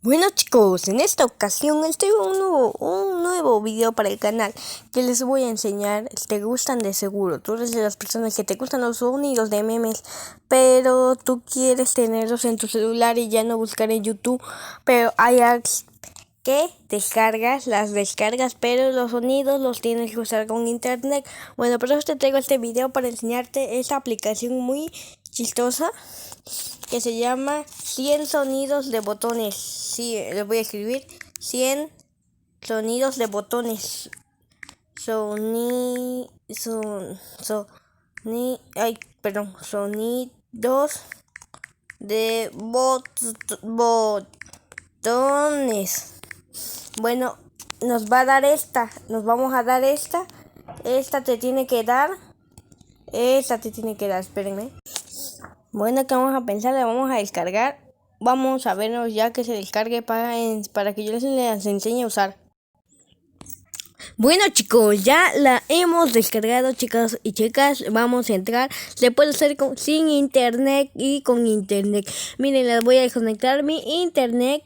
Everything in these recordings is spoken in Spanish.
Bueno chicos, en esta ocasión les traigo un nuevo video para el canal que les voy a enseñar. Te gustan de seguro, tú eres de las personas que te gustan los sonidos de memes, pero tú quieres tenerlos en tu celular y ya no buscar en YouTube, pero hay apps que las descargas, pero los sonidos los tienes que usar con internet. Bueno, por eso te traigo este video para enseñarte esta aplicación muy chistosa que se llama 100 sonidos de botones. Sí, les voy a escribir 100 sonidos de botones. Sonidos de botones. Bueno, nos va a dar nos vamos a dar esta te tiene que dar, espérenme. Bueno, ¿qué vamos a pensar? La vamos a descargar. Vamos a vernos ya que se descargue para que yo les enseñe a usar. Bueno chicos, ya la hemos descargado, chicos y chicas. Vamos a entrar. Se puede hacer sin internet y con internet. Miren, les voy a desconectar mi internet.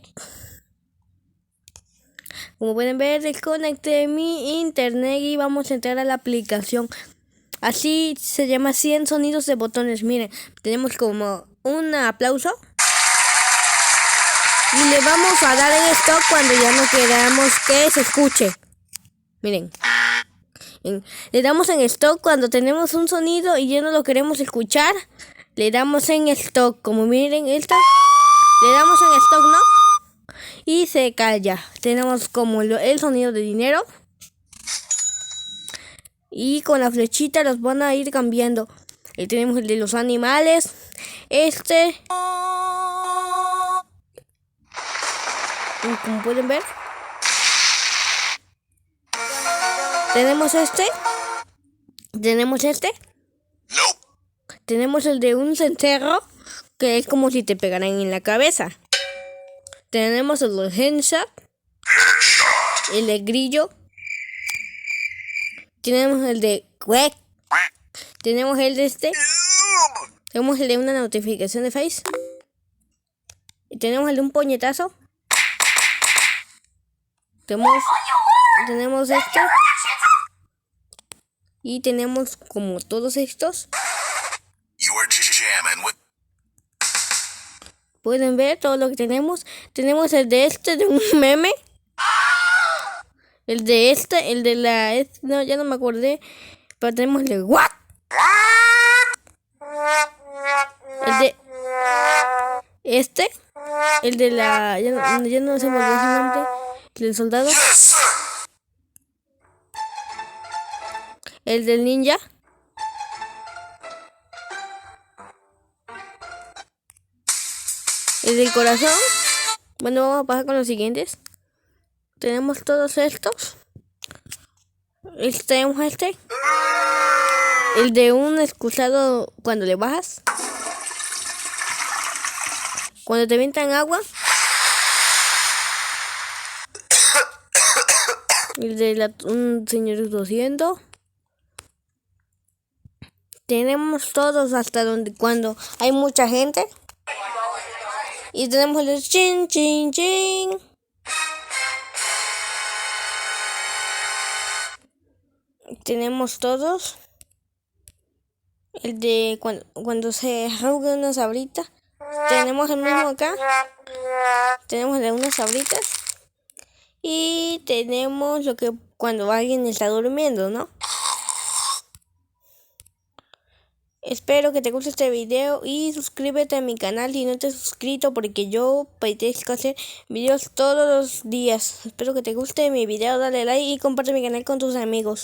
Como pueden ver, desconecté mi internet y vamos a entrar a la aplicación. Así se llama 100 sonidos de botones. Miren, tenemos como un aplauso. Y le vamos a dar en stop cuando ya no queramos que se escuche. Miren. Le damos en stop cuando tenemos un sonido y ya no lo queremos escuchar. Le damos en stop. Como miren esta. Le damos en stop, ¿no? Y se calla. Tenemos como el sonido de dinero. Y con la flechita los van a ir cambiando. Ahí tenemos el de los animales. Y como pueden ver, tenemos tenemos el de un cencerro, que es como si te pegaran en la cabeza. Tenemos el de headshot, el de grillo. Tenemos el de quack. Tenemos el de tenemos el de una notificación de Face. Y tenemos el de un puñetazo. Tenemos y tenemos como todos estos. Pueden ver todo lo que tenemos. Tenemos el de de un meme. El de el de la... No, ya no me acordé. Pero tenemos el de what. El de el de la... Ya no se me olvidó su nombre. El del soldado. El del ninja. El del corazón. Bueno, vamos a pasar con los siguientes. Tenemos todos estos. Tenemos el de un excusado cuando le bajas. Cuando te avientan agua. El de un señor tosiendo. Tenemos todos hasta cuando hay mucha gente. Y tenemos el de chin chin chin. Tenemos todos. El de cuando se arruga una sabrita. Tenemos el mismo acá. Tenemos el de unas sabritas. Y tenemos lo que cuando alguien está durmiendo, ¿no? Espero que te guste este video y suscríbete a mi canal si no te has suscrito, porque yo tengo que hacer videos todos los días. Espero que te guste mi video, dale like y comparte mi canal con tus amigos.